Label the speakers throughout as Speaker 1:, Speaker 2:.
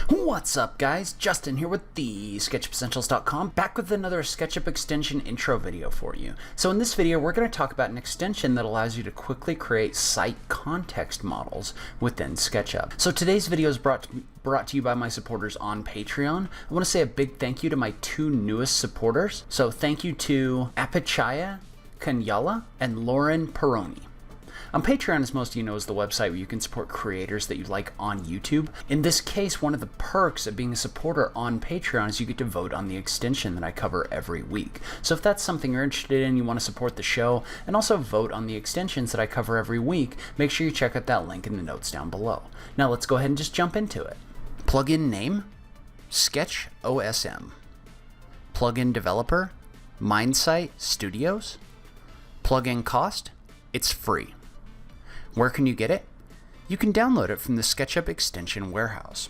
Speaker 1: What's up guys, Justin here with TheSketchUpEssentials.com, back with another SketchUp extension intro video for you. So in this video we're going to talk about an extension that allows you to quickly create site context models within SketchUp. So today's video is brought to you by my supporters on Patreon. I want to say a big thank you to my two newest supporters. So thank you to Apichaya Kanyala and Lauren Peroni. On Patreon, as most of you know, is the website where you can support creators that you like on YouTube. In this case, one of the perks of being a supporter on Patreon is you get to vote on the extension that I cover every week. So if that's something you're interested in, you want to support the show, and also vote on the extensions that I cover every week, make sure you check out that link in the notes down below. Now let's go ahead and just jump into it. Plugin name, SketchOSM. Plugin developer, MindSite Studios. Plugin cost, it's free. Where can you get it? You can download it from the SketchUp extension warehouse.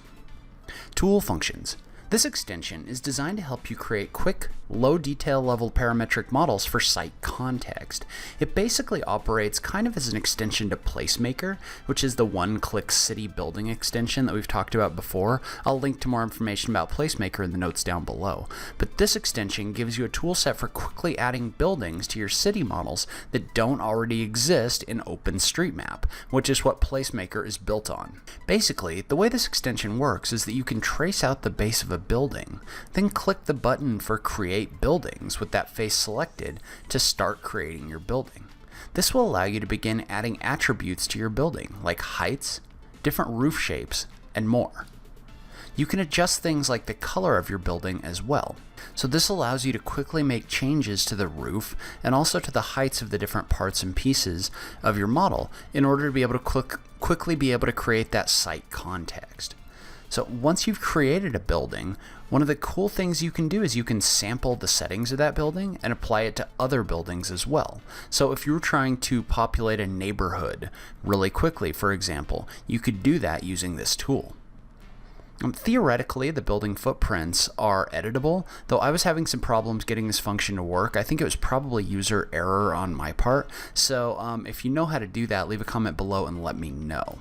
Speaker 1: Tool functions. This extension is designed to help you create quick, low detail level parametric models for site context. It basically operates kind of as an extension to Placemaker, which is the one-click city building extension that we've talked about before. I'll link to more information about Placemaker in the notes down below. But this extension gives you a tool set for quickly adding buildings to your city models that don't already exist in OpenStreetMap, which is what Placemaker is built on. Basically, the way this extension works is that you can trace out the base of a building, then click the button for Create Buildings with that face selected to start creating your building. This will allow you to begin adding attributes to your building, like heights, different roof shapes, and more. You can adjust things like the color of your building as well. So this allows you to quickly make changes to the roof and also to the heights of the different parts and pieces of your model in order to be able to quickly be able to create that site context. So once you've created a building, one of the cool things you can do is you can sample the settings of that building and apply it to other buildings as well. So if you're trying to populate a neighborhood really quickly, for example, you could do that using this tool. Theoretically, the building footprints are editable, though I was having some problems getting this function to work. I think it was probably user error on my part. So if you know how to do that, leave a comment below and let me know.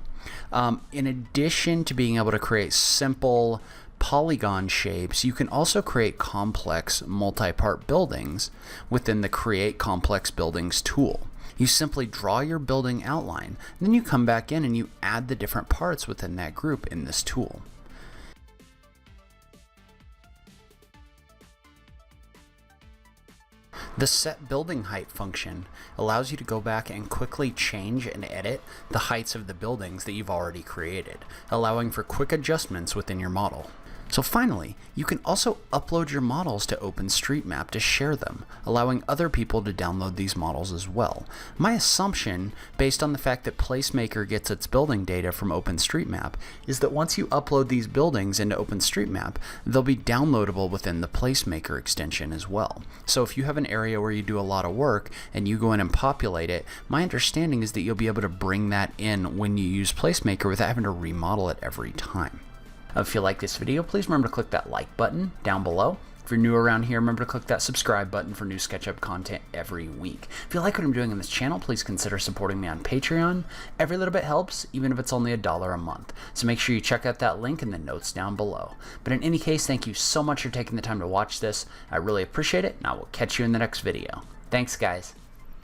Speaker 1: In addition to being able to create simple polygon shapes, you can also create complex multi-part buildings within the Create Complex Buildings tool. You simply draw your building outline, and then you come back in and you add the different parts within that group in this tool. The Set Building Height function allows you to go back and quickly change and edit the heights of the buildings that you've already created, allowing for quick adjustments within your model. So finally, you can also upload your models to OpenStreetMap to share them, allowing other people to download these models as well. My assumption, based on the fact that Placemaker gets its building data from OpenStreetMap, is that once you upload these buildings into OpenStreetMap, they'll be downloadable within the Placemaker extension as well. So if you have an area where you do a lot of work and you go in and populate it, my understanding is that you'll be able to bring that in when you use Placemaker without having to remodel it every time. If you like this video, please remember to click that like button down below. If you're new around here, remember to click that subscribe button for new SketchUp content every week. If you like what I'm doing on this channel, please consider supporting me on Patreon. Every little bit helps, even if it's only $1 a month. So make sure you check out that link in the notes down below. But in any case, thank you so much for taking the time to watch this. I really appreciate it, and I will catch you in the next video. Thanks, guys.